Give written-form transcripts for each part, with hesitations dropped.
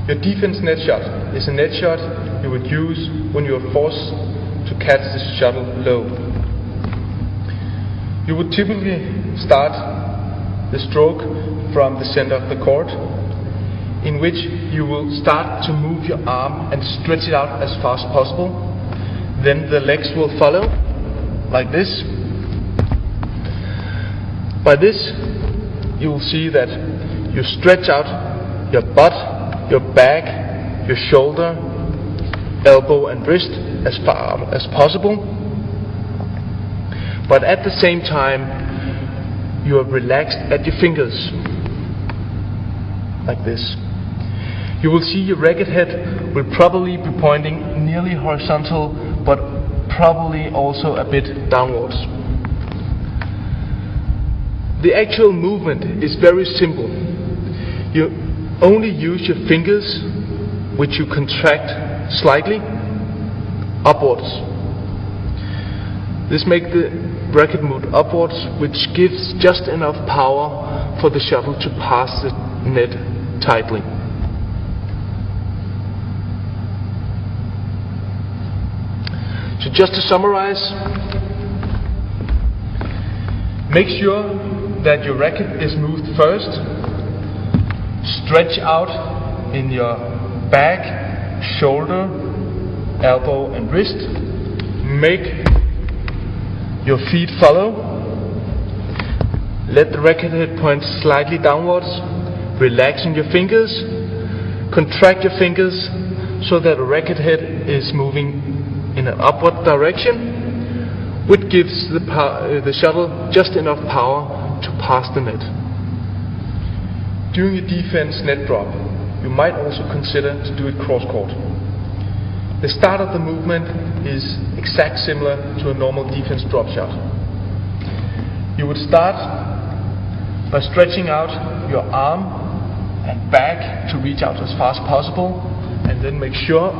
Your defense net shot is a net shot you would use when you are forced to catch the shuttle low. You would typically start the stroke from the center of the court, in which you will start to move your arm and stretch it out as far as possible. Then the legs will follow, like this. By this, you will see that you stretch out your butt, your back, your shoulder, elbow and wrist as far as possible. But at the same time, you are relaxed at your fingers, like this. You will see your racket head will probably be pointing nearly horizontal, but probably also a bit downwards. The actual movement is very simple. You only use your fingers, which you contract slightly upwards. This makes the racket move upwards, which gives just enough power for the shuttle to pass the net tightly. So just to summarize, make sure that your racket is moved first. Stretch out in your back, shoulder, elbow and wrist. Make your feet follow. Let the racket head point slightly downwards. Relaxing your fingers. Contract your fingers so that the racket head is moving in an upward direction, which gives the shuttle just enough power to pass the net. During a defense net drop, you might also consider to do it cross court. The start of the movement is exactly similar to a normal defense drop shot. You would start by stretching out your arm and back to reach out as far as possible, and then make sure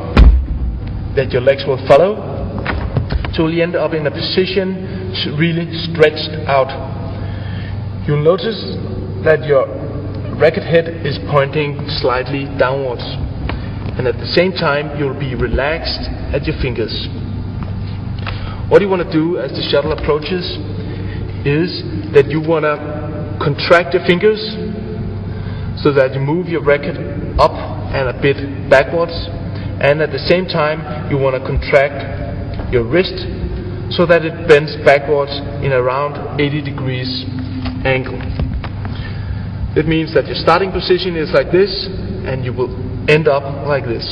that your legs will follow, so you'll end up in a position really stretched out. You'll notice that your racket head is pointing slightly downwards, and at the same time you'll be relaxed at your fingers. What you want to do as the shuttle approaches is that you want to contract your fingers so that you move your racket up and a bit backwards, and at the same time you want to contract your wrist so that it bends backwards in around 80 degrees angle. It means that your starting position is like this, and you will end up like this.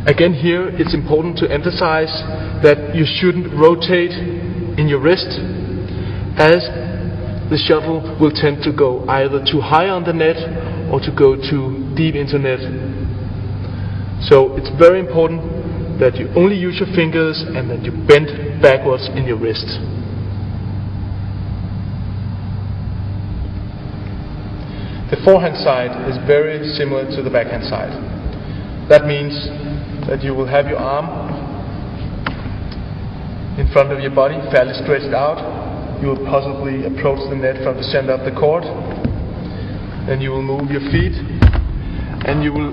Again, here it's important to emphasize that you shouldn't rotate in your wrist, as the shuttle will tend to go either too high on the net or to go too deep into net. So it's very important that you only use your fingers and that you bend backwards in your wrist. The forehand side is very similar to the backhand side. That means that you will have your arm in front of your body, fairly stretched out. You will possibly approach the net from the center of the court. Then you will move your feet and you will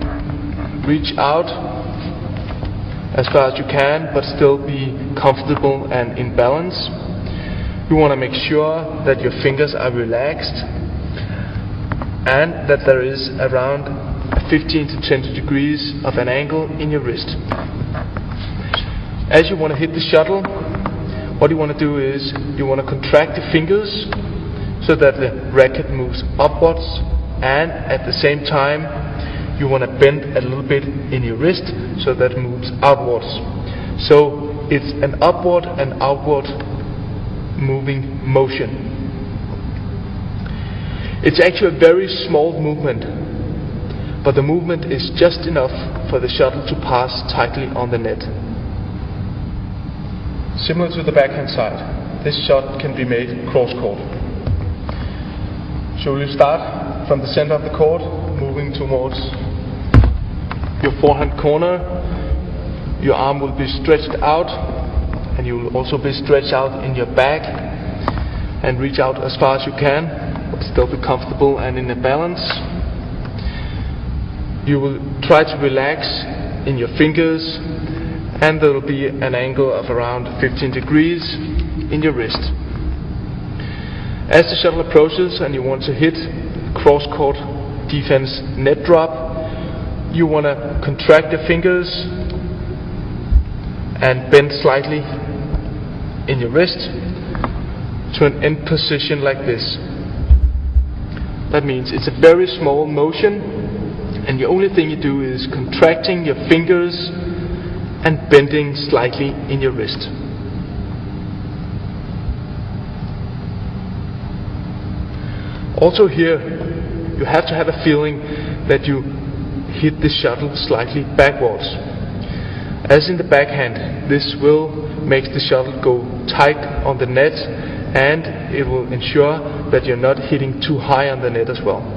reach out as far as you can, but still be comfortable and in balance. You want to make sure that your fingers are relaxed and that there is around 15 to 20 degrees of an angle in your wrist. As you want to hit the shuttle, what you want to do is you want to contract your fingers so that the racket moves upwards, and at the same time you want to bend a little bit in your wrist so that it moves outwards. So it's an upward and outward moving motion. It's actually a very small movement, but the movement is just enough for the shuttle to pass tightly on the net. Similar to the backhand side, this shot can be made cross court. So you start from the center of the court, moving towards your forehand corner. Your arm will be stretched out, and you will also be stretched out in your back, and reach out as far as you can, but still be comfortable and in a balance. You will try to relax in your fingers, and there will be an angle of around 15 degrees in your wrist. As the shuttle approaches and you want to hit cross-court defense net drop, you want to contract your fingers and bend slightly in your wrist to an end position like this. That means it's a very small motion, and the only thing you do is contracting your fingers and bending slightly in your wrist. Also here, you have to have a feeling that you hit the shuttle slightly backwards. As in the backhand, this will make the shuttle go tight on the net, and it will ensure that you're not hitting too high on the net as well.